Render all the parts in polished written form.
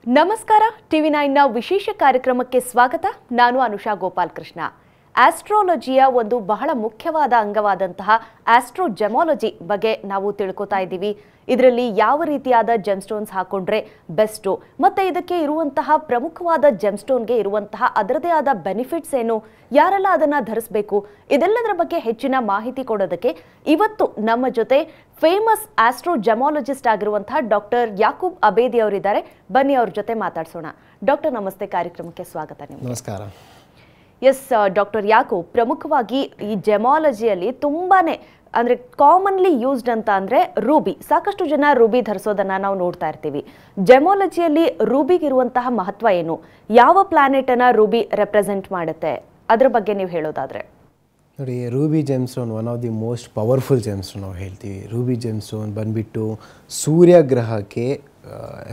ನಮಸ್ಕಾರ ಟಿವಿ9ನ ವಿಶೇಷ ಕಾರ್ಯಕ್ರಮಕ್ಕೆ ಸ್ವಾಗತ. ನಾನು ಅನುಷಾ ಗೋಪಾಲ್ ಕೃಷ್ಣ. ಆಸ್ಟ್ರಾಲಜಿಯ ಒಂದು ಬಹಳ ಮುಖ್ಯವಾದ ಅಂಗವಾದಂತಹ ಆಸ್ಟ್ರೋಜೆಮಾಲಜಿ ಬಗ್ಗೆ ನಾವು ತಿಳ್ಕೊತಾ ಇದ್ದೀವಿ. ಇದರಲ್ಲಿ ಯಾವ ರೀತಿಯಾದ ಜೆಮ್ಸ್ಟೋನ್ಸ್ ಹಾಕೊಂಡ್ರೆ ಬೆಸ್ಟು, ಮತ್ತೆ ಇದಕ್ಕೆ ಇರುವಂತಹ ಪ್ರಮುಖವಾದ ಜೆಮ್ಸ್ಟೋನ್ಗೆ ಇರುವಂತಹ ಅದರದೇ ಆದ ಬೆನಿಫಿಟ್ಸ್ ಏನು, ಯಾರೆಲ್ಲ ಅದನ್ನ ಧರಿಸಬೇಕು, ಇದೆಲ್ಲದರ ಬಗ್ಗೆ ಹೆಚ್ಚಿನ ಮಾಹಿತಿ ಕೊಡೋದಕ್ಕೆ ಇವತ್ತು ನಮ್ಮ ಜೊತೆ ಫೇಮಸ್ ಆಸ್ಟ್ರೋಜೆಮಾಲಜಿಸ್ಟ್ ಆಗಿರುವಂತಹ ಡಾಕ್ಟರ್ ಯಾಕೂಬ್ ಅಬೇದಿ ಅವರಿದ್ದಾರೆ. ಬನ್ನಿ ಅವ್ರ ಜೊತೆ ಮಾತಾಡ್ಸೋಣ. ಡಾಕ್ಟರ್ ನಮಸ್ತೆ, ಕಾರ್ಯಕ್ರಮಕ್ಕೆ ಸ್ವಾಗತ. ನಿಮಗೆ ನಮಸ್ಕಾರ. ಎಸ್ ಡಾಕ್ಟರ್ ಯಾಕೂಬ್, ಪ್ರಮುಖವಾಗಿ ಈ ಜೆಮಾಲಜಿಯಲ್ಲಿ ತುಂಬಾನೇ ಅಂದ್ರೆ ಕಾಮನ್ಲಿ ಯೂಸ್ಡ್ ಅಂತ ಅಂದ್ರೆ ರೂಬಿ, ಸಾಕಷ್ಟು ಜನ ರೂಬಿ ಧರಿಸೋದನ್ನ ನಾವು ನೋಡ್ತಾ ಇರ್ತೀವಿ. ಜೆಮಾಲಜಿಯಲ್ಲಿ ರೂಬಿಗಿರುವಂತಹ ಮಹತ್ವ ಏನು, ಯಾವ ಪ್ಲಾನೆಟ್ ಅನ್ನ ರೂಬಿ ರೆಪ್ರೆಸೆಂಟ್ ಮಾಡುತ್ತೆ, ಅದ್ರ ಬಗ್ಗೆ ನೀವು ಹೇಳೋದಾದ್ರೆ? ನೋಡಿ, Ruby gemstone one of the most powerful gemstone ನಾವು ಹೇಳ್ತೀವಿ. ರೂಬಿ ಜೆಮ್ಸ್ಟೋನ್ ಬಂದುಬಿಟ್ಟು ಸೂರ್ಯಗ್ರಹಕ್ಕೆ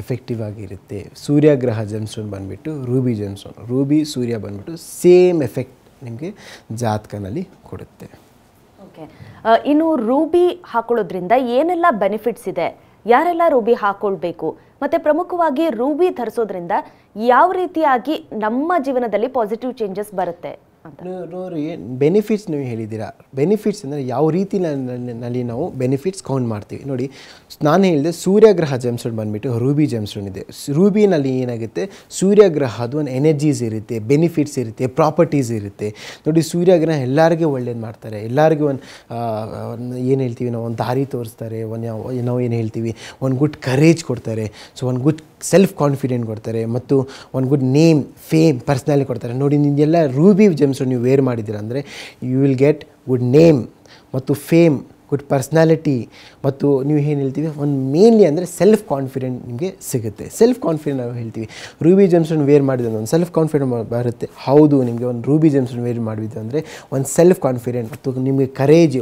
ಎಫೆಕ್ಟಿವ್ ಆಗಿರುತ್ತೆ. ಸೂರ್ಯಗ್ರಹ ಜೆಮ್ಸ್ಟೋನ್ ಬಂದುಬಿಟ್ಟು ರೂಬಿ ಜೆಮ್ಸ್ಟೋನ್, ರೂಬಿ ಸೂರ್ಯ ಬಂದುಬಿಟ್ಟು ಸೇಮ್ ಎಫೆಕ್ಟ್ ನಿಮಗೆ ಜಾತಕನಲ್ಲಿ ಕೊಡುತ್ತೆ. ಓಕೆ, ಇನ್ನು ರೂಬಿ ಹಾಕೊಳ್ಳೋದ್ರಿಂದ ಏನೆಲ್ಲ ಬೆನಿಫಿಟ್ಸ್ ಇದೆ, ಯಾರೆಲ್ಲ ರೂಬಿ ಹಾಕೊಳ್ಬೇಕು, ಮತ್ತೆ ಪ್ರಮುಖವಾಗಿ ರೂಬಿ ಧರಿಸೋದ್ರಿಂದ ಯಾವ ರೀತಿಯಾಗಿ ನಮ್ಮ ಜೀವನದಲ್ಲಿ ಪಾಸಿಟಿವ್ ಚೇಂಜಸ್ ಬರುತ್ತೆ ಅಂತ? ನೋಡಿ, ಬೆನಿಫಿಟ್ಸ್ ನೀವು ಹೇಳಿದ್ದೀರಾ. ಬೆನಿಫಿಟ್ಸ್ ಅಂದರೆ ಯಾವ ರೀತಿನಲ್ಲಿ ನಾವು ಬೆನಿಫಿಟ್ಸ್ ಕೌಂಟ್ ಮಾಡ್ತೀವಿ. ನೋಡಿ, ನಾನು ಹೇಳಿದೆ ಸೂರ್ಯಗ್ರಹ ಜೆಮ್ಸ್ಟೋನ್ ಬಂದುಬಿಟ್ಟು ರೂಬಿ ಜೆಮ್ಸ್ಟೋನ್ ಇದೆ. ರೂಬಿನಲ್ಲಿ ಏನಾಗುತ್ತೆ, ಸೂರ್ಯಗ್ರಹದ ಒಂದು ಎನರ್ಜೀಸ್ ಇರುತ್ತೆ, ಬೆನಿಫಿಟ್ಸ್ ಇರುತ್ತೆ, ಪ್ರಾಪರ್ಟೀಸ್ ಇರುತ್ತೆ. ನೋಡಿ, ಸೂರ್ಯಗ್ರಹ ಎಲ್ಲರಿಗೂ ಒಳ್ಳೇದು ಮಾಡ್ತಾರೆ, ಎಲ್ಲರಿಗೂ ಒಂದು ಏನು ಹೇಳ್ತೀವಿ ನಾವು, ಒಂದು ದಾರಿ ತೋರಿಸ್ತಾರೆ, ನಾವು ಏನು ಹೇಳ್ತೀವಿ ಒಂದು ಗುಡ್ ಕರೇಜ್ ಕೊಡ್ತಾರೆ, ಸೊ ಒಂದು ಗುಡ್ ಸೆಲ್ಫ್ ಕಾನ್ಫಿಡೆಂಟ್ ಕೊಡ್ತಾರೆ, ಮತ್ತು ಒಂದು ಗುಡ್ ನೇಮ್, ಫೇಮ್, ಪರ್ಸ್ನಾಲಿಟಿ ಕೊಡ್ತಾರೆ. ನೋಡಿ, ನಿಮಗೆಲ್ಲ ರೂಬಿ ಜೆಮ್ಸ್ಟೋನ್ ನೀವು ವೇರ್ ಮಾಡಿದ್ದೀರ ಅಂದರೆ you will get good name ಮತ್ತು ಫೇಮ್, ಗುಡ್ ಪರ್ಸ್ನಾಲಿಟಿ, ಮತ್ತು ನೀವು ಏನು ಹೇಳ್ತೀವಿ ಒಂದು ಮೇನ್ಲಿ ಅಂದರೆ ಸೆಲ್ಫ್ ಕಾನ್ಫಿಡೆಂಟ್ ನಿಮಗೆ ಸಿಗುತ್ತೆ. ಸೆಲ್ಫ್ ಕಾನ್ಫಿಡೆಂಟ್ ನಾವು ಹೇಳ್ತೀವಿ. ರೂಬಿ ಜೆಮ್ಸ್ಟೋನ್ ವೇರ್ ಮಾಡಿದ್ರೆ ಒಂದು ಸೆಲ್ಫ್ ಕಾನ್ಫಿಡೆಂಟ್ ಬರುತ್ತೆ. ಹೌದು, ನಿಮಗೆ ಒಂದು ರೂಬಿ ಜೆಮ್ಸ್ಟೋನ್ ವೇರ್ ಮಾಡಿದ್ದು ಅಂದರೆ ಒಂದು ಸೆಲ್ಫ್ ಕಾನ್ಫಿಡೆಂಟ್ ಮತ್ತು ನಿಮಗೆ ಕರೇಜ್,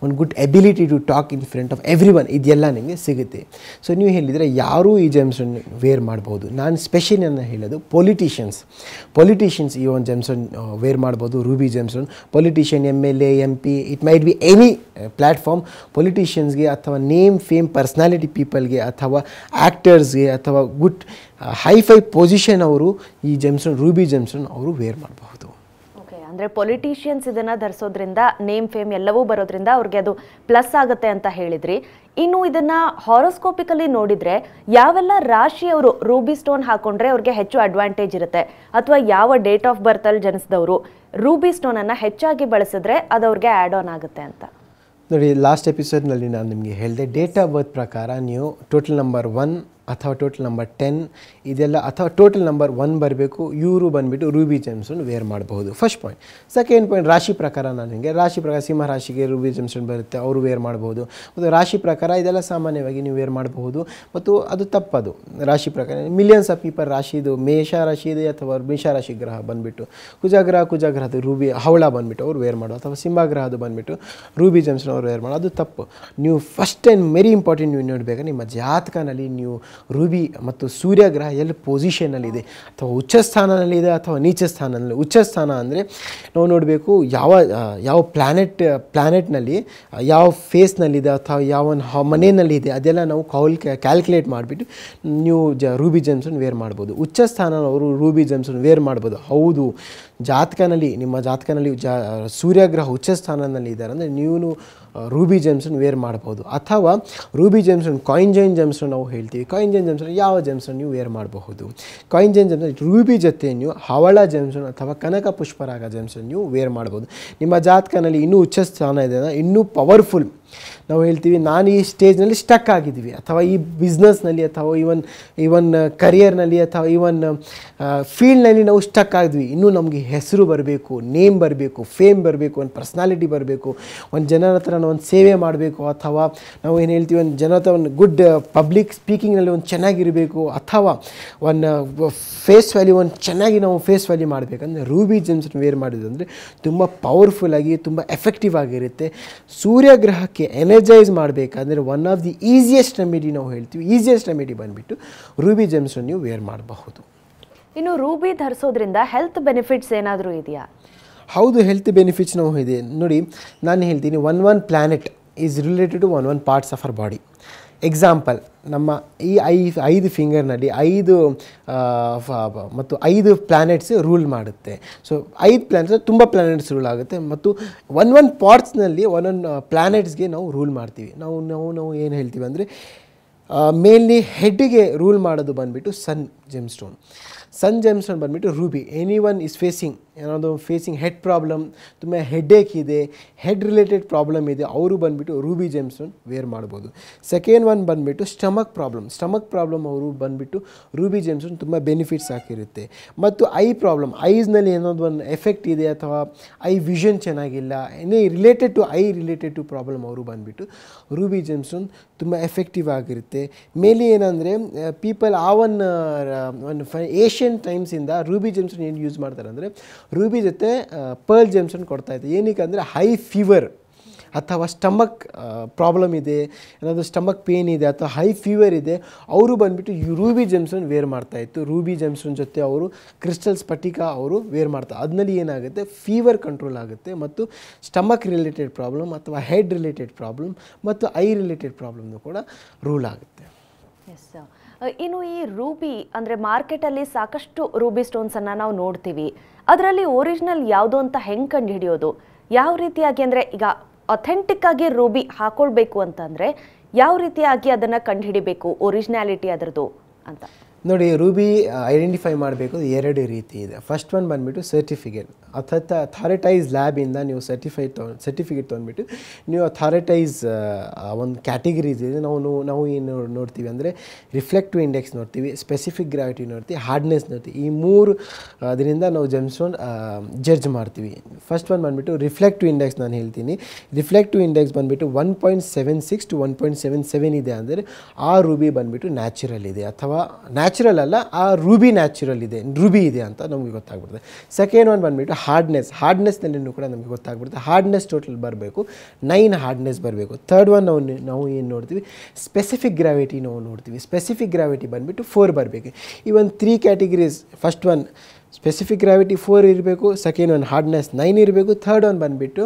ಒಂದು good ability to talk in front of everyone, ಇದೆಲ್ಲ ನಿಮಗೆ ಸಿಗುತ್ತೆ. ಸೊ ನೀವು ಹೇಳಿದರೆ ಯಾರೂ ಈ ಜೆಮ್ಸ್ಟೋನ್ ವೇರ್ ಮಾಡ್ಬೋದು. ನಾನು ಸ್ಪೆಷಲಿ ನಾನು ಹೇಳೋದು ಪೊಲಿಟಿಷಿಯನ್ಸ್ ಈ ಒಂದು ಜೆಮ್ಸ್ಟೋನ್ ವೇರ್ ಮಾಡ್ಬೋದು. Ruby gemstone politician, MLA, MP, it might be any platform. ಪೊಲಿಟಿಷಿಯನ್ಸ್ಗೆ ಅಥವಾ ನೇಮ್, ಫೇಮ್, ಪರ್ಸ್ನಾಲಿಟಿ ಪೀಪಲ್ಗೆ ಅಥವಾ ಆ್ಯಕ್ಟರ್ಸ್ಗೆ ಅಥವಾ ಗುಡ್ ಹೈಫೈ ಪೊಸಿಷನ್ ಅವರು ಈ ಜೆಮ್ಸ್ಟೋನ್, ರೂಬಿ ಜೆಮ್ಸ್ಟೋನ್ ಅವರು ವೇರ್ ಮಾಡಬಹುದು. ಓಕೆ, ಅಂದರೆ ಪೊಲಿಟಿಷಿಯನ್ಸ್ ಇದನ್ನು ಧರಿಸೋದ್ರಿಂದ ನೇಮ್, ಫೇಮ್ ಎಲ್ಲವೂ ಬರೋದ್ರಿಂದ ಅವ್ರಿಗೆ ಅದು ಪ್ಲಸ್ ಆಗುತ್ತೆ ಅಂತ ಹೇಳಿದ್ರಿ. ಇನ್ನು ಇದನ್ನು ಹಾರೋಸ್ಕೋಪಿಕಲಿ ನೋಡಿದರೆ ಯಾವೆಲ್ಲ ರಾಶಿಯವರು ರೂಬಿ ಸ್ಟೋನ್ ಹಾಕೊಂಡ್ರೆ ಅವ್ರಿಗೆ ಹೆಚ್ಚು ಅಡ್ವಾಂಟೇಜ್ ಇರುತ್ತೆ, ಅಥವಾ ಯಾವ ಡೇಟ್ ಆಫ್ ಬರ್ತಲ್ಲಿ ಜನಿಸಿದವರು ರೂಬಿ ಸ್ಟೋನನ್ನು ಹೆಚ್ಚಾಗಿ ಬಳಸಿದ್ರೆ ಅದು ಅವ್ರಿಗೆ ಆ್ಯಡ್ ಆನ್ ಆಗುತ್ತೆ ಅಂತ? ನೋಡಿ, ಲಾಸ್ಟ್ ಎಪಿಸೋಡ್ನಲ್ಲಿ ನಾನು ನಿಮಗೆ ಹೇಳಿದೆ, ಡೇಟ್ ಆಫ್ ಬರ್ತ್ ಪ್ರಕಾರ ನೀವು ಟೋಟಲ್ ನಂಬರ್ 1 ಅಥವಾ ಟೋಟಲ್ ನಂಬರ್ 10 ಇದೆಲ್ಲ, ಅಥವಾ ಟೋಟಲ್ ನಂಬರ್ 1 ಬರಬೇಕು, ಇವರು ಬಂದುಬಿಟ್ಟು ರೂಬಿ ಜೆಮ್ಸ್ಟೋನ್ ವೇರ್ ಮಾಡಬಹುದು. First point. ಸೆಕೆಂಡ್ ಪಾಯಿಂಟ್, ರಾಶಿ ಪ್ರಕಾರ ನಾನು ನಿಮಗೆ ರಾಶಿ ಪ್ರಕಾರ ಸಿಂಹ ರಾಶಿಗೆ ರೂಬಿ ಜೆಮ್ಸ್ಟೋನ್ ಬರುತ್ತೆ, ಅವರು ವೇರ್ ಮಾಡಬಹುದು. ಮತ್ತು ರಾಶಿ ಪ್ರಕಾರ ಇದೆಲ್ಲ ಸಾಮಾನ್ಯವಾಗಿ ನೀವು ವೇರ್ ಮಾಡಬಹುದು, ಮತ್ತು ಅದು ತಪ್ಪದು. ರಾಶಿ ಪ್ರಕಾರ ಮಿಲಿಯನ್ಸ್ ಆಫ್ ಪೀಪಲ್ ರಾಶಿದು ಮೇಷ ರಾಶಿ ಇದೆ ಅಥವಾ ಮೇಷ ರಾಶಿ ಗ್ರಹ ಬಂದುಬಿಟ್ಟು ಕುಜಗ್ರಹದ ರೂಬಿ ಹವಳ ಬಂದುಬಿಟ್ಟು ಅವ್ರು ವೇರ್ ಮಾಡೋದು, ಅಥವಾ ಸಿಂಹಗ್ರಹದು ಬಂದುಬಿಟ್ಟು ರೂಬಿ ಜೆಮ್ಸ್ಟೋನ್ ಅವ್ರು ವೇರ್ ಮಾಡೋದು, ಅದು ತಪ್ಪು. ನೀವು ಫಸ್ಟ್ ಆ್ಯಂಡ್ ವೆರಿ ಇಂಪಾರ್ಟೆಂಟ್ ನೀವು ನೋಡಬೇಕಾದ್ರೆ ನಿಮ್ಮ ಜಾತಕನಲ್ಲಿ ನೀವು ರೂಬಿ ಮತ್ತು ಸೂರ್ಯಗ್ರಹ ಎಲ್ಲಿ ಪೊಸಿಷನ್ನಲ್ಲಿದೆ, ಅಥವಾ ಉಚ್ಚ ಸ್ಥಾನದಲ್ಲಿದೆ ಅಥವಾ ನೀಚ ಸ್ಥಾನದಲ್ಲಿ. ಉಚ್ಚ ಸ್ಥಾನ ಅಂದರೆ ನಾವು ನೋಡಬೇಕು ಯಾವ ಪ್ಲ್ಯಾನೆಟ್ನಲ್ಲಿ ಯಾವ ಫೇಸ್ನಲ್ಲಿದೆ ಅಥವಾ ಯಾವ ಮನೆಯಲ್ಲಿದೆ, ಅದೆಲ್ಲ ನಾವು ಕ್ಯಾಲ್ಕುಲೇಟ್ ಮಾಡಿಬಿಟ್ಟು ನೀವು ರೂಬಿ ಜೆಮ್ಸ್ಟೋನ್ ವೇರ್ ಮಾಡ್ಬೋದು. ಉಚ್ಚ ಸ್ಥಾನ ಅವರು ರೂಬಿ ಜೆಮ್ಸ್ಟೋನ್ ವೇರ್ ಮಾಡ್ಬೋದು. ಹೌದು, ಜಾತಕನಲ್ಲಿ ನಿಮ್ಮ ಜಾತಕನಲ್ಲಿ ಸೂರ್ಯಗ್ರಹ ಉಚ್ಚ ಸ್ಥಾನದಲ್ಲಿ ಇದ್ದಾರೆ ಅಂದರೆ ನೀವು ರೂಬಿ ಜೆಮ್ಸ್ಟೋನ್ ವೇರ್ ಮಾಡ್ಬೋದು. ಅಥವಾ Ruby gemstone, coin Jain gemstone ನಾವು ಹೇಳ್ತೀವಿ. ಕಾಯಿನ್ ಜೈನ್ ಜೆಮ್ಸ್ಟೋನ್ ಯಾವ ಜೆಮ್ಸ್ಟೋನ್ ನೀವು ವೇರ್ ಮಾಡಬಹುದು. ಕಾಯಿನ್ ಜೈನ್ ಜೆಮ್ಸ್ಟೋನ್ ರೂಬಿ ಜೊತೆ ನೀವು ಹವಳ ಜೆಮ್ಸ್ಟೋನ್ ಅಥವಾ ಕನಕ ಪುಷ್ಪರಾಗ ಜೆಮ್ಸ್ಟೋನ್ ನೀವು ವೇರ್ ಮಾಡ್ಬೋದು. ನಿಮ್ಮ ಜಾತಕನಲ್ಲಿ ಇನ್ನೂ ಉಚ್ಚ ಸ್ಥಾನ ಇದೆ, ಇನ್ನೂ ಪವರ್ಫುಲ್. ನಾವು ಹೇಳ್ತೀವಿ ನಾನು ಈ ಸ್ಟೇಜ್ನಲ್ಲಿ ಸ್ಟಕ್ ಆಗಿದ್ದೀವಿ, ಅಥವಾ ಈ ಬಿಸ್ನೆಸ್ನಲ್ಲಿ ಅಥವಾ ಇವನ್ ಕರಿಯರ್ನಲ್ಲಿ ಅಥವಾ ಫೀಲ್ಡ್ನಲ್ಲಿ ನಾವು ಸ್ಟಕ್ ಆಗಿದ್ವಿ. ಇನ್ನೂ ನಮಗೆ ಹೆಸರು ಬರಬೇಕು, ನೇಮ್ ಬರಬೇಕು, ಫೇಮ್ ಬರಬೇಕು, ಒಂದು ಪರ್ಸ್ನಾಲಿಟಿ ಬರಬೇಕು, ಒಂದು ಜನರ ಹತ್ರ ಒಂದು ಸೇವೆ ಮಾಡಬೇಕು, ಅಥವಾ ನಾವು ಏನು ಹೇಳ್ತೀವಿ ಒಂದು ಜನರ ಹತ್ರ ಒಂದು ಗುಡ್ ಪಬ್ಲಿಕ್ ಸ್ಪೀಕಿಂಗ್ನಲ್ಲಿ ಒಂದು ಚೆನ್ನಾಗಿರಬೇಕು, ಅಥವಾ ಒಂದು ಫೇಸ್ ವ್ಯಾಲ್ಯೂ ಒಂದು ಚೆನ್ನಾಗಿ ನಾವು ಫೇಸ್ ವ್ಯಾಲ್ಯೂ ಮಾಡಬೇಕಂದ್ರೆ ರೂಬಿ ಜೆಮ್ಸ್ಟೋನ್ ವೇರ್ ಮಾಡಿದ್ದು ಅಂದರೆ ತುಂಬ ಪವರ್ಫುಲ್ಲಾಗಿ ತುಂಬ ಎಫೆಕ್ಟಿವ್ ಆಗಿರುತ್ತೆ. ಸೂರ್ಯಗ್ರಹಕ್ಕೆ ಎನರ್ಜೈಸ್ ಮಾಡಬೇಕಾದ್ರೆ one of the easiest remedy ನಾವು ಹೇಳ್ತೀವಿ. ಈಸಿಯೆಸ್ಟ್ ರೆಮಿಡಿ ಬಂದುಬಿಟ್ಟು ರೂಬಿ ಜೆಮ್ಸ್ಟೋನ್ ನೀವು ವೇರ್ ಮಾಡಬಹುದು. ಇನ್ನು ರೂಬಿ ಧರಿಸೋದ್ರಿಂದ ಹೆಲ್ತ್ ಬೆನಿಫಿಟ್ಸ್ ಏನಾದರೂ ಇದೆಯಾ? ಹೌದು, ಹೆಲ್ತ್ ಬೆನಿಫಿಟ್ಸ್ ನಾವು ಇದೆ. ನೋಡಿ, ನಾನು ಹೇಳ್ತೀನಿ, one planet is related to one parts of our body. Example ನಮ್ಮ ಈ 5 ಫಿಂಗರ್ನಲ್ಲಿ 5 ಮತ್ತು 5 ಪ್ಲ್ಯಾನೆಟ್ಸ್ ರೂಲ್ ಮಾಡುತ್ತೆ. ಸೊ 5 ಪ್ಲ್ಯಾನೆಟ್ಸ್ ತುಂಬ ಪ್ಲ್ಯಾನೆಟ್ಸ್ ರೂಲ್ ಆಗುತ್ತೆ ಮತ್ತು ಒಂದೊಂದು ಪಾರ್ಟ್ಸ್ನಲ್ಲಿ ಒಂದೊಂದು ಪ್ಲ್ಯಾನೆಟ್ಸ್ಗೆ ನಾವು ರೂಲ್ ಮಾಡ್ತೀವಿ. ನಾವು ಏನು ಹೇಳ್ತೀವಿ ಅಂದರೆ ಮೇನ್ಲಿ ಹೆಡ್ಗೆ ರೂಲ್ ಮಾಡೋದು ಬಂದುಬಿಟ್ಟು ಸನ್ ಜೆಮ್ಸ್ಟೋನ್. ಸನ್ ಜೆಮ್ಸ್ಟೋನ್ ಬಂದುಬಿಟ್ಟು Ruby. Any one is facing head problem, ತುಂಬ ಹೆಡ್ಏಕ್ ಇದೆ, ಹೆಡ್ ರಿಲೇಟೆಡ್ ಪ್ರಾಬ್ಲಮ್ ಇದೆ, ಅವರು ಬಂದುಬಿಟ್ಟು ರೂಬಿ ಜೆಮ್ಸ್ಟೋನ್ ವೇರ್ ಮಾಡ್ಬೋದು. ಸೆಕೆಂಡ್ ಒನ್ ಬಂದುಬಿಟ್ಟು ಸ್ಟಮಕ್ ಪ್ರಾಬ್ಲಮ್ ಅವರು ಬಂದುಬಿಟ್ಟು ರೂಬಿ ಜೆಮ್ಸ್ಟೋನ್ ತುಂಬ ಬೆನಿಫಿಟ್ಸ್ ಹಾಕಿರುತ್ತೆ. ಮತ್ತು ಐ ಪ್ರಾಬ್ಲಮ್, ಐಸ್ನಲ್ಲಿ ಏನಾದ್ರು ಒಂದು ಎಫೆಕ್ಟ್ ಇದೆ ಅಥವಾ ಐ ವಿಷನ್ ಚೆನ್ನಾಗಿಲ್ಲ, ಎನಿ ರಿಲೇಟೆಡ್ ಟು ಪ್ರಾಬ್ಲಮ್ ಅವರು ಬಂದುಬಿಟ್ಟು ರೂಬಿ ಜೆಮ್ಸ್ಟೋನ್ ತುಂಬ ಎಫೆಕ್ಟಿವ್ ಆಗಿರುತ್ತೆ. ಮೇಲಿ ಏನಂದರೆ ಪೀಪಲ್ ಆ ಒಂದು ಏಷ್ಯನ್ ಟೈಮ್ಸಿಂದ ರೂಬಿ ಜೆಮ್ಸ್ಟೋನ್ ಏನು ಯೂಸ್ ಮಾಡ್ತಾರೆ ಅಂದರೆ ರೂಬಿ ಜೊತೆ ಪರ್ಲ್ ಜೆಮ್ಸ್ಟೋನ್ ಕೊಡ್ತಾಯಿತ್ತು. ಏನಕ್ಕೆ ಅಂದರೆ ಹೈ ಫೀವರ್ ಅಥವಾ ಸ್ಟಮಕ್ ಪ್ರಾಬ್ಲಮ್ ಇದೆ, ಏನಾದರೂ ಸ್ಟಮಕ್ ಪೇನ್ ಇದೆ ಅಥವಾ ಹೈ ಫೀವರ್ ಇದೆ, ಅವರು ಬಂದುಬಿಟ್ಟು ರೂಬಿ ಜೆಮ್ಸ್ಟೋನ್ ವೇರ್ ಮಾಡ್ತಾಯಿತ್ತು. ರೂಬಿ ಜೆಮ್ಸ್ಟೋನ್ ಜೊತೆ ಅವರು ಕ್ರಿಸ್ಟಲ್ ಸ್ಫಟಿಕ ಅವರು ವೇರ್ ಮಾಡ್ತಾರೆ. ಅದರಲ್ಲಿ ಏನಾಗುತ್ತೆ, ಫೀವರ್ ಕಂಟ್ರೋಲ್ ಆಗುತ್ತೆ ಮತ್ತು ಸ್ಟಮಕ್ ರಿಲೇಟೆಡ್ ಪ್ರಾಬ್ಲಮ್ ಅಥವಾ ಹೆಡ್ ರಿಲೇಟೆಡ್ ಪ್ರಾಬ್ಲಮ್ ಮತ್ತು ಐ ರಿಲೇಟೆಡ್ ಪ್ರಾಬ್ಲಮ್ನು ಕೂಡ ರೂಲ್ ಆಗುತ್ತೆ. ಎಸ್. ಇನ್ನು ಈ ರೂಬಿ ಅಂದರೆ ಮಾರ್ಕೆಟಲ್ಲಿ ಸಾಕಷ್ಟು ರೂಬಿ ಸ್ಟೋನ್ಸನ್ನು ನಾವು ನೋಡ್ತೀವಿ. ಅದರಲ್ಲಿ ಒರಿಜಿನಲ್ ಯಾವುದು ಅಂತ ಹೆಂಗೆ ಕಂಡು ಹಿಡಿಯೋದು? ಯಾವ ರೀತಿಯಾಗಿ ಅಂದರೆ ಈಗ ಅಥೆಂಟಿಕ್ ಆಗಿ ರೂಬಿ ಹಾಕೊಳ್ಬೇಕು ಅಂತಂದರೆ ಯಾವ ರೀತಿಯಾಗಿ ಅದನ್ನು ಕಂಡು ಹಿಡಿಬೇಕು, ಒರಿಜಿನಾಲಿಟಿ ಅದರದ್ದು ಅಂತ? ನೋಡಿ, ರೂಬಿ ಐಡೆಂಟಿಫೈ ಮಾಡಬೇಕು 2 ರೀತಿ ಇದೆ. ಫಸ್ಟ್ ಒನ್ ಬಂದುಬಿಟ್ಟು ಸರ್ಟಿಫಿಕೇಟ್. ಅಥಾರಿಟೈಸ್ ಲ್ಯಾಬಿಂದ ನೀವು ಸರ್ಟಿಫಿಕೇಟ್ ತೊಗೊಂಡ್ಬಿಟ್ಟು ನೀವು ಅಥಾರಿಟೈಸ್ ಒಂದು ಕ್ಯಾಟಗರೀಸ್ ಇದೆ. ನಾವು ಏನು ನೋಡ್ತೀವಿ ಅಂದರೆ ರಿಫ್ಲೆಕ್ಟಿವ್ ಇಂಡೆಕ್ಸ್ ನೋಡ್ತೀವಿ, ಸ್ಪೆಸಿಫಿಕ್ ಗ್ರಾವಿಟಿ ನೋಡ್ತೀವಿ, ಹಾರ್ಡ್ನೆಸ್ ನೋಡ್ತೀವಿ. ಈ 3 ಅದರಿಂದ ನಾವು ಜೆಮ್ಸ್ಟೋನ್ ಜಡ್ಜ್ ಮಾಡ್ತೀವಿ. ಫಸ್ಟ್ ಒನ್ ಬಂದುಬಿಟ್ಟು ರಿಫ್ಲೆಕ್ಟಿವ್ ಇಂಡೆಕ್ಸ್. ನಾನು ಹೇಳ್ತೀನಿ, ರಿಫ್ಲೆಕ್ಟಿವ್ ಇಂಡೆಕ್ಸ್ ಬಂದುಬಿಟ್ಟು 1.76 to 1.77 ಇದೆ ಅಂದರೆ ಆ ರೂಬಿ ಬಂದುಬಿಟ್ಟು ನ್ಯಾಚುರಲ್ ಇದೆ, ಅಥವಾ ನ್ಯಾಚುರಲ್ ಅಲ್ಲ, ಆ ರೂಬಿ ರೂಬಿ ಇದೆ ಅಂತ ನಮಗೆ ಗೊತ್ತಾಗ್ಬಿಡುತ್ತೆ. ಸೆಕೆಂಡ್ ಒನ್ ಬಂದುಬಿಟ್ಟು ಹಾರ್ಡ್ನೆಸ್ನಲ್ಲಿನೂ ಕೂಡ ನಮಗೆ ಗೊತ್ತಾಗ್ಬಿಡುತ್ತೆ. ಹಾರ್ಡ್ನೆಸ್ ಟೋಟಲ್ ಬರಬೇಕು 9 ಹಾರ್ಡ್ನೆಸ್ ಬರಬೇಕು. ಥರ್ಡ್ ಒನ್ ನಾವು ಏನು ನೋಡ್ತೀವಿ, ಸ್ಪೆಸಿಫಿಕ್ ಗ್ರಾವಿಟಿ ನಾವು ನೋಡ್ತೀವಿ. ಸ್ಪೆಸಿಫಿಕ್ ಗ್ರಾವಿಟಿ ಬಂದುಬಿಟ್ಟು 4 ಬರಬೇಕು. ಈ ಒಂದು 3 categories, first one specific gravity 4 ಇರಬೇಕು, ಸೆಕೆಂಡ್ ಒನ್ ಹಾರ್ಡ್ನೆಸ್ 9 ಇರಬೇಕು, ಥರ್ಡ್ ಒನ್ ಬಂದುಬಿಟ್ಟು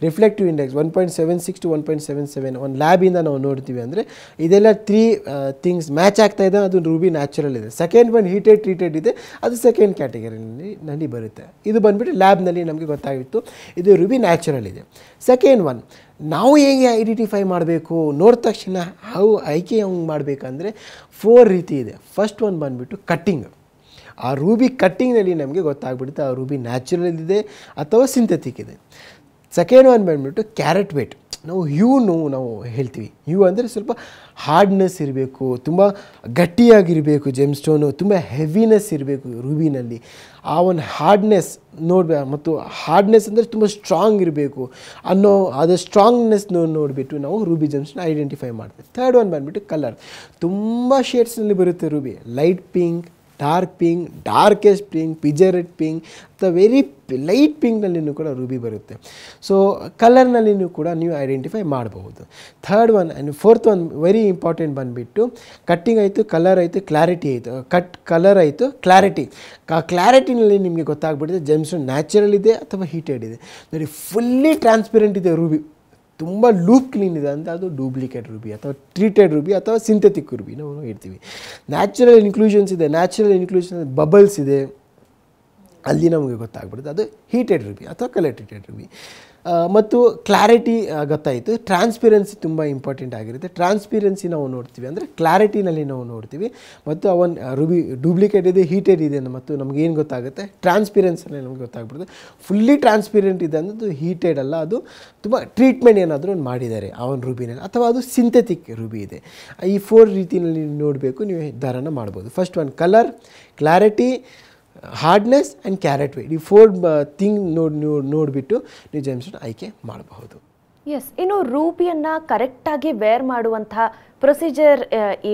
ರಿಫ್ಲೆಕ್ಟಿವ್ ಇಂಡೆಕ್ಸ್ 1.76 to 1.77 ಒಂದು ಲ್ಯಾಬಿಂದ ನಾವು ನೋಡ್ತೀವಿ. ಅಂದರೆ ಇದೆಲ್ಲ 3 ಥಿಂಗ್ಸ್ ಮ್ಯಾಚ್ ಆಗ್ತಾ ಇದೆ, ಅದು ರೂಬಿ ನ್ಯಾಚುರಲ್ ಇದೆ. ಸೆಕೆಂಡ್ ಒನ್ ಹೀಟೆಡ್ ಟ್ರೀಟೆಡ್ ಇದೆ, ಅದು ಸೆಕೆಂಡ್ ಕ್ಯಾಟಗರಿನಲ್ಲಿ ಬರುತ್ತೆ. ಇದು ಬಂದುಬಿಟ್ಟು ಲ್ಯಾಬ್ನಲ್ಲಿ ನಮಗೆ ಗೊತ್ತಾಗಿತ್ತು ಇದು ರೂಬಿ ನ್ಯಾಚುರಲ್ ಇದೆ. ಸೆಕೆಂಡ್ ಒನ್ ನಾವು ಹೇಗೆ ಐಡೆಂಟಿಫೈ ಮಾಡಬೇಕು, ನೋಡಿದ ತಕ್ಷಣ ಆಯ್ಕೆ ಹೆಂಗೆ ಮಾಡಬೇಕಂದ್ರೆ 4 ರೀತಿ ಇದೆ. ಫಸ್ಟ್ ಒನ್ ಬಂದುಬಿಟ್ಟು ಕಟ್ಟಿಂಗ್. ಆ ರೂಬಿ ಕಟ್ಟಿಂಗ್ನಲ್ಲಿ ನಮಗೆ ಗೊತ್ತಾಗ್ಬಿಡುತ್ತೆ ಆ ರೂಬಿ ನ್ಯಾಚುರಲ್ ಇದೆ ಅಥವಾ ಸಿಂಥೆಟಿಕ್ ಇದೆ. ಸೆಕೆಂಡ್ ಒನ್ ಬಂದುಬಿಟ್ಟು ಕ್ಯಾರೆಟ್ ವೇಟ್. ನಾವು ಹೇಳ್ತೀವಿ. ಅಂದರೆ ಸ್ವಲ್ಪ ಹಾರ್ಡ್ನೆಸ್ ಇರಬೇಕು, ತುಂಬ ಗಟ್ಟಿಯಾಗಿರಬೇಕು ಜೆಮ್ಸ್ಟೋನು, ತುಂಬ ಹೆವಿನೆಸ್ ಇರಬೇಕು ರೂಬಿನಲ್ಲಿ. ಆ ಒಂದು ಹಾರ್ಡ್ನೆಸ್ ಮತ್ತು ಹಾರ್ಡ್ನೆಸ್ ಅಂದರೆ ತುಂಬ ಸ್ಟ್ರಾಂಗ್ ಇರಬೇಕು ಅನ್ನೋ ಅದು ಸ್ಟ್ರಾಂಗ್ನೆಸ್ ನೋಡಿಬಿಟ್ಟು ನಾವು ರೂಬಿ ಜೆಮ್ಸ್ಟೋನ್ ಐಡೆಂಟಿಫೈ ಮಾಡ್ತೀವಿ. ಥರ್ಡ್ ಒನ್ ಬಂದುಬಿಟ್ಟು ಕಲರ್. ತುಂಬ ಶೇಡ್ಸ್ನಲ್ಲಿ ಬರುತ್ತೆ ruby. Light pink, dark pink, darkest pink, ಪಿಜರೆಟ್ ಪಿಂಕ್ ಅಥವಾ ವೆರಿ ಲೈಟ್ ಪಿಂಕ್ನಲ್ಲಿಯೂ ಕೂಡ ರೂಬಿ ಬರುತ್ತೆ. ಸೊ ಕಲರ್ನಲ್ಲಿಯೂ ಕೂಡ ನೀವು ಐಡೆಂಟಿಫೈ ಮಾಡಬಹುದು. Third one and fourth one very important ಬಂದುಬಿಟ್ಟು ಕಟ್ಟಿಂಗ್ ಆಯಿತು, ಕಲರ್ ಆಯಿತು, ಕ್ಲಾರಿಟಿ ಆಯಿತು. ಕಲರ್ ಆಯಿತು, ಕ್ಲಾರಿಟಿ. ಆ ಕ್ಲಾರಿಟಿನಲ್ಲಿ ನಿಮಗೆ ಗೊತ್ತಾಗ್ಬಿಡುತ್ತೆ ಜೆಮ್ಸ್ಟೋನ್ ನ್ಯಾಚುರಲ್ ಇದೆ ಅಥವಾ ಹೀಟೆಡ್ ಇದೆ. ನೋಡಿ, ಫುಲ್ಲಿ ಟ್ರಾನ್ಸ್ಪರೆಂಟ್ ಇದೆ ರೂಬಿ, ತುಂಬ ಲೂಪ್ ಕ್ಲೀನ್ ಇದೆ ಅಂತ ಅದು ಡೂಪ್ಲಿಕೇಟ್ ರೂಬಿ ಅಥವಾ ಟ್ರೀಟೆಡ್ ರೂಬಿ ಅಥವಾ ಸಿಂಥೆಟಿಕ್ ರೂಬಿ ನಾವು ಹೇಳ್ತೀವಿ. ನ್ಯಾಚುರಲ್ ಇನ್ಕ್ಲೂಷನ್ಸ್ ಇದೆ, ನ್ಯಾಚುರಲ್ ಇನ್ಕ್ಲೂಷನ್ ಬಬಲ್ಸ್ ಇದೆ, ಅಲ್ಲಿ ನಮಗೆ ಗೊತ್ತಾಗ್ಬಿಡುತ್ತೆ ಅದು ಹೀಟೆಡ್ ರೂಬಿ ಅಥವಾ ಕಲರ್ ಟ್ರೀಟೆಡ್ ರೂಬಿ. ಮತ್ತು ಕ್ಲಾರಿಟಿ ಗೊತ್ತಾಯಿತು. ಟ್ರಾನ್ಸ್ಪಿರೆನ್ಸಿ ತುಂಬ ಇಂಪಾರ್ಟೆಂಟ್ ಆಗಿರುತ್ತೆ. ಟ್ರಾನ್ಸ್ಪಿರೆನ್ಸಿ ನಾವು ನೋಡ್ತೀವಿ ಅಂದರೆ ಕ್ಲಾರಿಟಿನಲ್ಲಿ ನಾವು ನೋಡ್ತೀವಿ. ಮತ್ತು ಅವನ್ ರೂಬಿ ಡೂಪ್ಲಿಕೇಟ್ ಇದೆ, ಹೀಟೆಡ್ ಇದೆ ಮತ್ತು ನಮಗೇನು ಗೊತ್ತಾಗುತ್ತೆ, ಟ್ರಾನ್ಸ್ಪಿರೆನ್ಸಿನಲ್ಲಿ ನಮಗೆ ಗೊತ್ತಾಗ್ಬಿಡುತ್ತೆ. ಫುಲ್ಲಿ ಟ್ರಾನ್ಸ್ಪಿರೆಂಟ್ ಇದೆ ಅನ್ನೋದು ಹೀಟೆಡ್ ಅಲ್ಲ, ಅದು ತುಂಬ ಟ್ರೀಟ್ಮೆಂಟ್ ಏನಾದರೂ ಒಂದು ಮಾಡಿದ್ದಾರೆ ಆ ಒಂದು ರೂಬಿನಲ್ಲಿ, ಅಥವಾ ಅದು ಸಿಂಥೆಟಿಕ್ ರೂಬಿ ಇದೆ. ಈ 4 ರೀತಿಯಲ್ಲಿ ನೋಡಬೇಕು, ನೀವು ನಿರ್ಧಾರನ ಮಾಡ್ಬೋದು. First one colour, clarity, hardness and carat weight. ಈ 4 ಥಿಂಗ್ ನೋಡಿಬಿಟ್ಟು ನೀವು ಜೆಮ್ಸ್ಟೋನ್ ಆಯ್ಕೆ ಮಾಡಬಹುದು. ಎಸ್. ಇನ್ನು ರೂಬಿಯನ್ನು ಕರೆಕ್ಟಾಗಿ ವೇರ್ ಮಾಡುವಂತಹ ಪ್ರೊಸೀಜರ್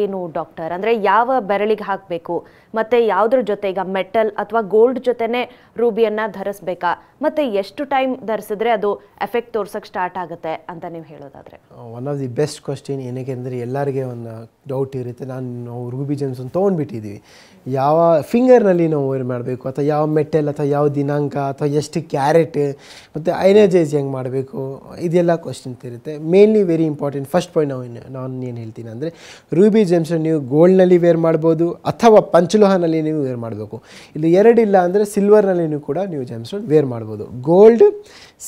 ಏನು ಡಾಕ್ಟರ್? ಅಂದರೆ ಯಾವ ಬೆರಳಿಗೆ ಹಾಕಬೇಕು ಮತ್ತು ಯಾವುದ್ರ ಜೊತೆ, ಈಗ ಮೆಟಲ್ ಅಥವಾ ಗೋಲ್ಡ್ ಜೊತೆನೇ ರೂಬಿಯನ್ನು ಧರಿಸ್ಬೇಕಾ, ಮತ್ತು ಎಷ್ಟು ಟೈಮ್ ಧರಿಸಿದ್ರೆ ಅದು ಎಫೆಕ್ಟ್ ತೋರ್ಸೋಕ್ಕೆ ಸ್ಟಾರ್ಟ್ ಆಗುತ್ತೆ ಅಂತ ನೀವು ಹೇಳೋದಾದರೆ? One of the best question. ಏನಕ್ಕೆ ಅಂದರೆ ಎಲ್ಲರಿಗೆ ಒಂದು ಡೌಟ್ ಇರುತ್ತೆ. ನಾವು ರೂಬಿ ಜೆಮ್ಸ್ಟೋನ್ ತೊಗೊಂಡ್ಬಿಟ್ಟಿದ್ದೀವಿ, ಯಾವ ಫಿಂಗರ್ನಲ್ಲಿ ನಾವು ವೇರ್ ಮಾಡಬೇಕು, ಅಥವಾ ಯಾವ ಮೆಟಲ್ ಅಥವಾ ಯಾವ ದಿನಾಂಕ ಅಥವಾ ಎಷ್ಟು ಕ್ಯಾರೆಟ್ ಮತ್ತು ಐನರ್ಜೈಸ್ ಹೆಂಗೆ ಮಾಡಬೇಕು, ಇದೆಲ್ಲ ಕ್ವಶನ್ಸ್ ಇರುತ್ತೆ. Mainly very important first point ನಾನು ಏನು ಹೇಳ್ತೀನಿ ಹೇಳ್ತೀನಿ ಅಂದರೆ ರೂಬಿ ಜೆಮ್ಸ್ಟೋನ್ ನೀವು ಗೋಲ್ಡ್ನಲ್ಲಿ ವೇರ್ ಮಾಡ್ಬೋದು ಅಥವಾ ಪಂಚಲೋಹನಲ್ಲಿ ನೀವು ವೇರ್ ಮಾಡಬೇಕು. ಇದು ಎರಡಿಲ್ಲ ಅಂದರೆ ಸಿಲ್ವರ್ನಲ್ಲಿ ಕೂಡ ನೀವು ಜೆಮ್ಸ್ಟೋನ್ ವೇರ್ ಮಾಡ್ಬೋದು. ಗೋಲ್ಡ್,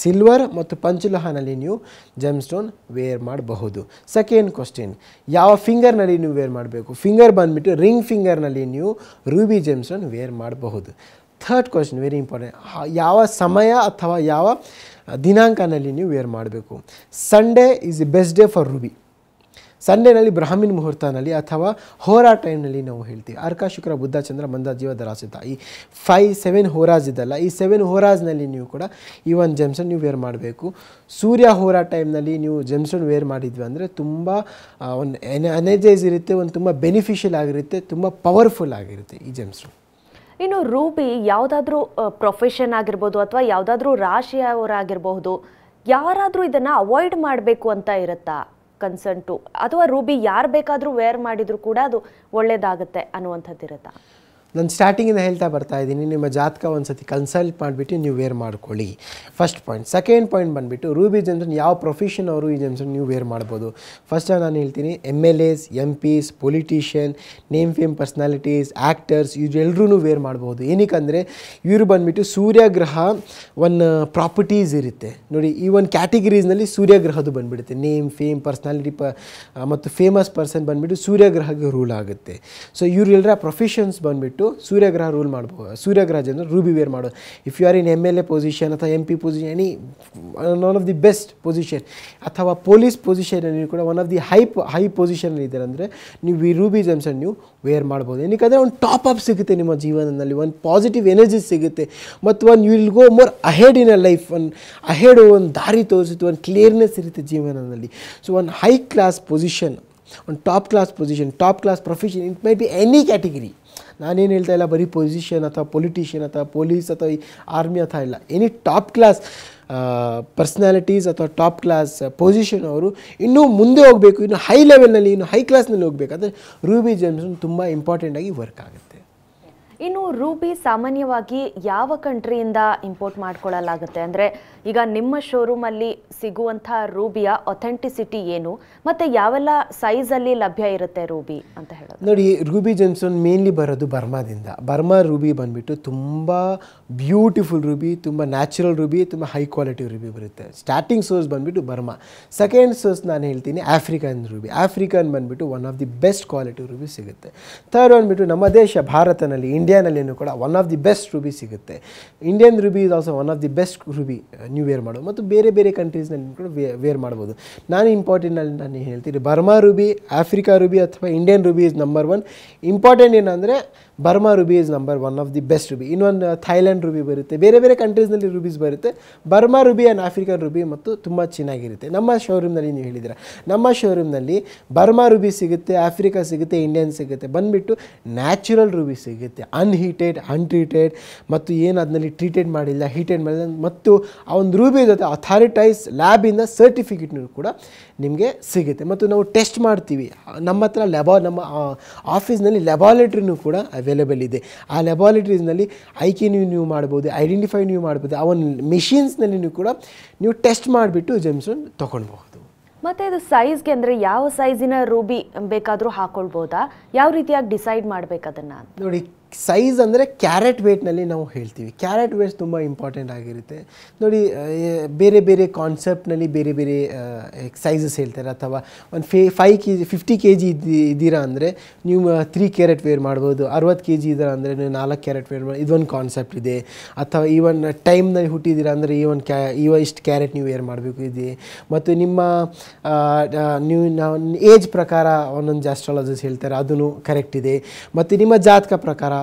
ಸಿಲ್ವರ್ ಮತ್ತು ಪಂಚಲೋಹನಲ್ಲಿ ನೀವು ಜೆಮ್ಸ್ಟೋನ್ ವೇರ್ ಮಾಡಬಹುದು. ಸೆಕೆಂಡ್ ಕ್ವಶನ್, ಯಾವ ಫಿಂಗರ್ನಲ್ಲಿ ನೀವು ವೇರ್ ಮಾಡಬೇಕು? ಫಿಂಗರ್ ಬಂದುಬಿಟ್ಟು ರಿಂಗ್ ಫಿಂಗರ್ನಲ್ಲಿ ನೀವು ರೂಬಿ ಜೆಮ್ಸ್ಟೋನ್ ವೇರ್ ಮಾಡಬಹುದು. ಥರ್ಡ್ ಕ್ವಶನ್ ವೆರಿ ಇಂಪಾರ್ಟೆಂಟ್, ಯಾವ ಸಮಯ ಅಥವಾ ಯಾವ ದಿನಾಂಕನಲ್ಲಿ ನೀವು ವೇರ್ ಮಾಡಬೇಕು? Sunday is the best day for ruby. ಸಂಡೇನಲ್ಲಿ ಬ್ರಾಹ್ಮಿನ್ ಮುಹೂರ್ತನಲ್ಲಿ ಅಥವಾ ಹೋರಾ ಟೈಮ್ನಲ್ಲಿ ನಾವು ಹೇಳ್ತೀವಿ. ಅರ್ಕ, ಶುಕ್ರ, ಬುಧ, ಚಂದ್ರ, ಮಂದ, ಜೀವ, ದರಾಸಿತ, ಈ 7 ಹೋರಾಜ್ ಇದಲ್ಲ, ಈ 7 ಹೋರಾಜ್ನಲ್ಲಿ ನೀವು ಕೂಡ ಈ ಒಂದು ಜೆಮ್ಸ್ಟೋನ್ ನೀವು ವೇರ್ ಮಾಡಬೇಕು. ಸೂರ್ಯ ಹೋರಾ ಟೈಮ್ನಲ್ಲಿ ನೀವು ಜೆಮ್ಸ್ಟೋನ್ ವೇರ್ ಮಾಡಿದ್ವಿ ಅಂದರೆ ತುಂಬ ಒಂದು ಎನರ್ಜೈಸ್ ಇರುತ್ತೆ, ಒಂದು ತುಂಬ ಬೆನಿಫಿಷಿಯಲ್ ಆಗಿರುತ್ತೆ, ತುಂಬ ಪವರ್ಫುಲ್ ಆಗಿರುತ್ತೆ ಈ ಜೆಮ್ಸ್ಟೋನ್. ಇನ್ನು ರೂಬಿ ಯಾವುದಾದ್ರೂ ಪ್ರೊಫೆಷನ್ ಆಗಿರ್ಬೋದು ಅಥವಾ ಯಾವುದಾದ್ರೂ ರಾಶಿಯವರಾಗಿರಬಹುದು, ಯಾರಾದರೂ ಇದನ್ನು ಅವಾಯ್ಡ್ ಮಾಡಬೇಕು ಅಂತ ಇರುತ್ತಾ ಕನ್ಸರ್ಟು, ಅಥವಾ ರೂಬಿ ಯಾರು ಬೇಕಾದರೂ ವೇರ್ ಮಾಡಿದರೂ ಕೂಡ ಅದು ಒಳ್ಳೆಯದಾಗುತ್ತೆ ಅನ್ನುವಂಥದ್ದು ಇರುತ್ತಾ? ನಾನು ಸ್ಟಾರ್ಟಿಂಗಿಂದ ಹೇಳ್ತಾ ಬರ್ತಾ ಇದ್ದೀನಿ, ನಿಮ್ಮ ಜಾತಕ ಒಂದು ಸತಿ ಕನ್ಸಲ್ಟ್ ಮಾಡಿಬಿಟ್ಟು ನೀವು ವೇರ್ ಮಾಡ್ಕೊಳ್ಳಿ, ಫಸ್ಟ್ ಪಾಯಿಂಟ್. ಸೆಕೆಂಡ್ ಪಾಯಿಂಟ್ ಬಂದುಬಿಟ್ಟು ರೂಬಿ ಜೆಮ್ಸ್ಟೋನ್ ಯಾವ ಪ್ರೊಫೆಷನ್ ಅವರು ಈ ಜೆಮ್ಸ್ಟೋನ್ ನೀವು ವೇರ್ ಮಾಡ್ಬೋದು. ಫಸ್ಟ್ ನಾನು ಹೇಳ್ತೀನಿ MLAs, MPs, politician, name fame personalities, actors, ಇವರೆಲ್ಲರೂ ವೇರ್ ಮಾಡ್ಬೋದು. ಏನಕ್ಕಂದರೆ ಇವರು ಬಂದುಬಿಟ್ಟು ಸೂರ್ಯಗ್ರಹ ಒಂದು ಪ್ರಾಪರ್ಟೀಸ್ ಇರುತ್ತೆ ನೋಡಿ, ಈ ಒಂದು ಕ್ಯಾಟಗರೀಸ್ನಲ್ಲಿ ಸೂರ್ಯಗ್ರಹದ್ದು ಬಂದುಬಿಡುತ್ತೆ. ನೇಮ್ ಫೇಮ್ ಪರ್ಸ್ನಾಲಿಟಿ ಮತ್ತು ಫೇಮಸ್ ಪರ್ಸನ್ ಬಂದುಬಿಟ್ಟು ಸೂರ್ಯಗ್ರಹಕ್ಕೆ ರೂಲ್ ಆಗುತ್ತೆ. ಸೊ ಇವರೆಲ್ಲರ ಪ್ರೊಫೆಷನ್ಸ್ ಬಂದುಬಿಟ್ಟು ಸೂರ್ಯಗ್ರಹ ರೂಲ್ ಮಾಡ್ಬೋದು. ಸೂರ್ಯಗ್ರಹ ಜನರು ರೂಬಿ ವೇರ್ ಮಾಡೋದು. If you are in MLA position ಅಥವಾ MP position, any one of the best position ಅಥವಾ ಪೊಲೀಸ್ ಪೊಸಿಷನಲ್ಲಿ ಕೂಡ ಒನ್ ಆಫ್ ದಿ ಹೈ ಪೊಸಿಷನಲ್ಲಿ ಇದ್ದಾರೆ ಅಂದರೆ ನೀವು ಈ ರೂಬಿ ಜೆಮ್ಸ್ಟೋನ್ ನೀವು ವೇರ್ ಮಾಡ್ಬೋದು. ಏನಕ್ಕೆ ಒಂದು ಟಾಪ್ ಅಪ್ ಸಿಗುತ್ತೆ ನಿಮ್ಮ ಜೀವನದಲ್ಲಿ, ಒಂದು ಪಾಸಿಟಿವ್ ಎನರ್ಜಿ ಸಿಗುತ್ತೆ ಮತ್ತು ಒಂದು you will go more ahead in a life, ಒಂದು ದಾರಿ ತೋರಿಸುತ್ತೆ, ಒಂದು ಕ್ಲಿಯರ್ನೆಸ್ ಇರುತ್ತೆ ಜೀವನದಲ್ಲಿ. ಸೊ ಒಂದು ಹೈ ಕ್ಲಾಸ್ ಪೊಸಿಷನ್, ಒಂದು top class profession, it may be any category. ನಾನೇನು ಹೇಳ್ತಾ ಇಲ್ಲ ಬರೀ ಪೊಸಿಷನ್ ಅಥವಾ ಪೊಲಿಟಿಷಿಯನ್ ಅಥವಾ ಪೊಲೀಸ್ ಅಥವಾ ಈ ಆರ್ಮಿ ಅಥವಾ ಇಲ್ಲ, ಎನಿ ಟಾಪ್ ಕ್ಲಾಸ್ ಪರ್ಸ್ನಾಲಿಟೀಸ್ ಅಥವಾ ಟಾಪ್ ಕ್ಲಾಸ್ ಪೊಸಿಷನ್ ಅವರು ಇನ್ನೂ ಮುಂದೆ ಹೋಗಬೇಕು, ಇನ್ನು ಹೈ ಲೆವೆಲ್ನಲ್ಲಿ, ಇನ್ನು ಹೈ ಕ್ಲಾಸ್ನಲ್ಲಿ ಹೋಗಬೇಕಾದ್ರೆ ರೂಬಿ ಜೆಮ್ಸ್ಟೋನ್ ತುಂಬ ಇಂಪಾರ್ಟೆಂಟಾಗಿ ವರ್ಕ್ ಆಗುತ್ತೆ. ಇನ್ನು ರೂಬಿ ಸಾಮಾನ್ಯವಾಗಿ ಯಾವ ಕಂಟ್ರಿಯಿಂದ ಇಂಪೋರ್ಟ್ ಮಾಡ್ಕೊಳ್ಳಲಾಗುತ್ತೆ? ಅಂದರೆ ಈಗ ನಿಮ್ಮ ಶೋರೂಮಲ್ಲಿ ಸಿಗುವಂಥ ರೂಬಿಯ ಅಥೆಂಟಿಸಿಟಿ ಏನು ಮತ್ತು ಯಾವೆಲ್ಲ ಸೈಜಲ್ಲಿ ಲಭ್ಯ ಇರುತ್ತೆ ರೂಬಿ ಅಂತ ಹೇಳೋದು? ನೋಡಿ, ರೂಬಿ ಜೆಮ್ಸ್ಟೋನ್ ಮೇನ್ಲಿ ಬರೋದು ಬರ್ಮಾದಿಂದ. ಬರ್ಮಾ ರೂಬಿ ಬಂದುಬಿಟ್ಟು ತುಂಬ ಬ್ಯೂಟಿಫುಲ್ ರೂಬಿ, ತುಂಬ ನ್ಯಾಚುರಲ್ ರೂಬಿ, ತುಂಬ ಹೈ ಕ್ವಾಲಿಟಿ ರೂಬಿ ಬರುತ್ತೆ. ಸ್ಟಾರ್ಟಿಂಗ್ ಸೋರ್ಸ್ ಬಂದುಬಿಟ್ಟು ಬರ್ಮಾ. ಸೆಕೆಂಡ್ ಸೋರ್ಸ್ ನಾನು ಹೇಳ್ತೀನಿ ಆಫ್ರಿಕನ್ ರೂಬಿ. ಆಫ್ರಿಕನ್ ಬಂದುಬಿಟ್ಟು one of the best quality ruby ಸಿಗುತ್ತೆ. ಥರ್ಡ್ ಬಂದುಬಿಟ್ಟು ನಮ್ಮ ದೇಶ ಭಾರತನಲ್ಲಿ, ಇಂಡಿಯಾನಲ್ಲಿಯೂ ಕೂಡ one of the best ruby ಸಿಗುತ್ತೆ. Indian ruby is also one of the best ruby ನೀವು ವೇರ್ ಮಾಡೋದು, ಮತ್ತು ಬೇರೆ ಬೇರೆ ಕಂಟ್ರೀಸ್ನಲ್ಲಿ ಕೂಡ ವೇರ್ ಮಾಡ್ಬೋದು. ನಾನು ಇಂಪಾರ್ಟೆಂಟಲ್ಲಿ ನಾನು ಹೇಳ್ತೀನಿ ಬರ್ಮಾ ರೂಬಿ, ಆಫ್ರಿಕಾ ರೂಬಿ ಅಥವಾ Indian ruby is number 1. Important ಏನಂದರೆ Burma ruby is number 1 of the best ruby. ಇನ್ನೊಂದು ಥೈಲ್ಯಾಂಡ್ ರೂಬಿ ಬರುತ್ತೆ, ಬೇರೆ ಬೇರೆ ಕಂಟ್ರೀಸ್ನಲ್ಲಿ ರೂಬೀಸ್ ಬರುತ್ತೆ. Burma ruby and African ruby ಮತ್ತು ತುಂಬ ಚೆನ್ನಾಗಿರುತ್ತೆ. ನಮ್ಮ ಶೋರೂಮ್ನಲ್ಲಿ ನೀವು ಹೇಳಿದ್ದೀರ, ನಮ್ಮ ಶೋರೂಮ್ನಲ್ಲಿ ಬರ್ಮಾ ರೂಬಿ ಸಿಗುತ್ತೆ, ಆಫ್ರಿಕಾ ಸಿಗುತ್ತೆ, ಇಂಡಿಯನ್ ಸಿಗುತ್ತೆ. ಬಂದುಬಿಟ್ಟು ನ್ಯಾಚುರಲ್ ರೂಬಿ ಸಿಗುತ್ತೆ, ಅನ್ಹೀಟೆಡ್, ಅನ್ಟ್ರೀಟೆಡ್ ಮತ್ತು ಏನು ಅದರಲ್ಲಿ ಟ್ರೀಟೆಡ್ ಮಾಡಿಲ್ಲ, ಹೀಟೆಡ್ ಮಾಡಿಲ್ಲ, ಮತ್ತು ಆ ಒಂದು ರೂಬಿ ಜೊತೆ ಅಥಾರಿಟೈಸ್ ಲ್ಯಾಬಿಂದ ಸರ್ಟಿಫಿಕೇಟ್ನೂ ಕೂಡ ನಿಮಗೆ ಸಿಗುತ್ತೆ. ಮತ್ತು ನಾವು ಟೆಸ್ಟ್ ಮಾಡ್ತೀವಿ. ನಮ್ಮ ಹತ್ರ ನಮ್ಮ ಆಫೀಸ್ನಲ್ಲಿ ಲ್ಯಾಬಾರೇಟ್ರಿನೂ ಕೂಡ ಅವೈಲೇಬಲ್ ಇದೆ. ಆ ಲ್ಯಾಬಾರೇಟ್ರೀಸ್ನಲ್ಲಿ ಐಕೆ ನೀವು ಮಾಡ್ಬೋದು, ಐಡೆಂಟಿಫೈ ನೀವು ಮಾಡ್ಬೋದು. ಆ ಒಂದು ಮೆಷಿನ್ಸ್ನಲ್ಲಿ ಕೂಡ ನೀವು ಟೆಸ್ಟ್ ಮಾಡಿಬಿಟ್ಟು ಜೆಮ್ಸ್ಟೋನ್ ತೊಗೊಳ್ಬಹುದು. ಮತ್ತು ಇದು ಸೈಜ್ಗೆ ಅಂದರೆ ಯಾವ ಸೈಜಿನ ರೂಬಿ ಬೇಕಾದರೂ ಹಾಕ್ಕೊಳ್ಬೋದಾ? ಯಾವ ರೀತಿಯಾಗಿ ಡಿಸೈಡ್ ಮಾಡಬೇಕು ಅದನ್ನು? ನೋಡಿ, ಸೈಜ್ ಅಂದರೆ ಕ್ಯಾರೆಟ್ ವೇಟ್ನಲ್ಲಿ ನಾವು ಹೇಳ್ತೀವಿ. ಕ್ಯಾರೆಟ್ ವೇಟ್ಸ್ ತುಂಬ ಇಂಪಾರ್ಟೆಂಟ್ ಆಗಿರುತ್ತೆ. ನೋಡಿ, ಬೇರೆ ಬೇರೆ ಕಾನ್ಸೆಪ್ಟ್ನಲ್ಲಿ ಬೇರೆ ಬೇರೆ ಸೈಜಸ್ ಹೇಳ್ತಾರೆ. ಅಥವಾ ಒಂದು 5 kg 50 kg ಇದ್ದೀರಾ ಅಂದರೆ ನೀವು 3 ಕ್ಯಾರೆಟ್ ವೇರ್ ಮಾಡ್ಬೋದು. 60 kg ಇದ್ದೀರಾ ಅಂದರೆ ನೀವು 4 ಕ್ಯಾರೆಟ್ ವೇರ್ ಮಾಡಿ, ಇದೊಂದು ಕಾನ್ಸೆಪ್ಟ್ ಇದೆ. ಅಥವಾ ಈವನ್ ಟೈಮ್ನಲ್ಲಿ ಹುಟ್ಟಿದ್ದೀರಾ ಅಂದರೆ ಇಷ್ಟು ಕ್ಯಾರೆಟ್ ನೀವು ವೇರ್ ಮಾಡಬೇಕು ಇದೆ. ಮತ್ತು ನಿಮ್ಮ ನೀವು ಏಜ್ ಪ್ರಕಾರ ಒಂದೊಂದು ಆಸ್ಟ್ರಾಲಜರ್ಸ್ ಹೇಳ್ತಾರೆ, ಅದೂ ಕರೆಕ್ಟ್ ಇದೆ. ಮತ್ತು ನಿಮ್ಮ ಜಾತಕ ಪ್ರಕಾರ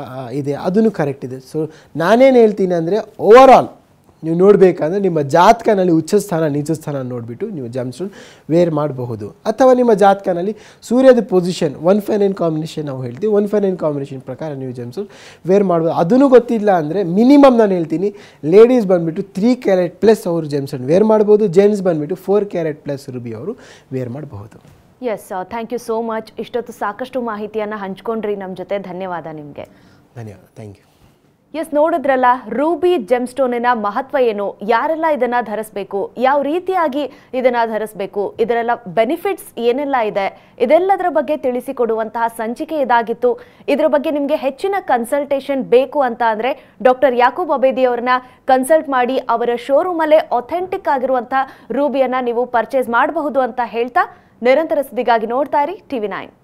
ಇದೆ, ಅದೂ ಕರೆಕ್ಟ್ ಇದೆ. ಸೊ ನಾನೇನು ಹೇಳ್ತೀನಿ ಅಂದರೆ ಓವರಾಲ್ ನೀವು ನೋಡಬೇಕಂದ್ರೆ ನಿಮ್ಮ ಜಾತಕನಲ್ಲಿ ಉಚ್ಚ ಸ್ಥಾನ ನೀಚ ಸ್ಥಾನ ನೋಡಿಬಿಟ್ಟು ನೀವು ಜೆಮ್ಸ್ಟೋನ್ ವೇರ್ ಮಾಡಬಹುದು. ಅಥವಾ ನಿಮ್ಮ ಜಾತಕನಲ್ಲಿ ಸೂರ್ಯದ ಪೊಸಿಷನ್ 159 ಕಾಂಬಿನೇಷನ್ ನಾವು ಹೇಳ್ತೀವಿ, 159 ಕಾಂಬಿನೇಷನ್ ಪ್ರಕಾರ ನೀವು ಜೆಮ್ಸ್ಟೋನ್ ವೇರ್ ಮಾಡ್ಬೋದು. ಅದೂ ಗೊತ್ತಿಲ್ಲ ಅಂದರೆ ಮಿನಿಮಮ್ ನಾನು ಹೇಳ್ತೀನಿ ಲೇಡೀಸ್ ಬಂದುಬಿಟ್ಟು 3 ಕ್ಯಾರೆಟ್ ಪ್ಲಸ್ ಅವರು ಜೆಮ್ಸ್ಟೋನ್ ವೇರ್ ಮಾಡ್ಬೋದು. ಜೆಂಟ್ಸ್ ಬಂದುಬಿಟ್ಟು 4 ಕ್ಯಾರೆಟ್ ಪ್ಲಸ್ ರೂಬಿ ಅವರು ವೇರ್ ಮಾಡಬಹುದು. Yes, thank you so much. ಇಷ್ಟೊತ್ತು ಸಾಕಷ್ಟು ಮಾಹಿತಿಯನ್ನು ಹಂಚ್ಕೊಂಡ್ರಿ ನಮ್ಮ ಜೊತೆ. ಧನ್ಯವಾದ ನಿಮಗೆ. ಧನ್ಯವಾದ. Thank you. ಎಸ್, ನೋಡಿದ್ರಲ್ಲ ರೂಬಿ ಜೆಮ್ಸ್ಟೋನಿನ ಮಹತ್ವ ಏನು, ಯಾರೆಲ್ಲ ಇದನ್ನ ಧರಿಸಬೇಕು, ಯಾವ ರೀತಿಯಾಗಿ ಇದನ್ನ ಧರಿಸಬೇಕು, ಇದರೆಲ್ಲ ಬೆನಿಫಿಟ್ಸ್ ಏನೆಲ್ಲ ಇದೆ, ಇದೆಲ್ಲದರ ಬಗ್ಗೆ ತಿಳಿಸಿಕೊಡುವಂತಹ ಸಂಚಿಕೆ ಇದಾಗಿತ್ತು. ಇದರ ಬಗ್ಗೆ ನಿಮಗೆ ಹೆಚ್ಚಿನ ಕನ್ಸಲ್ಟೇಷನ್ ಬೇಕು ಅಂತ ಅಂದ್ರೆ ಡಾಕ್ಟರ್ ಯಾಕೂಬ್ ಅಬೇದಿ ಅವರನ್ನ ಕನ್ಸಲ್ಟ್ ಮಾಡಿ ಅವರ ಶೋರೂಮಲ್ಲೇ ಅಥೆಂಟಿಕ್ ಆಗಿರುವಂತಹ ರೂಬಿಯನ್ನ ನೀವು ಪರ್ಚೇಸ್ ಮಾಡಬಹುದು ಅಂತ ಹೇಳ್ತಾ ನಿರಂತರ ಸುದ್ದಿಗಾಗಿ ನೋಡ್ತಾ ಇರಿ TV9.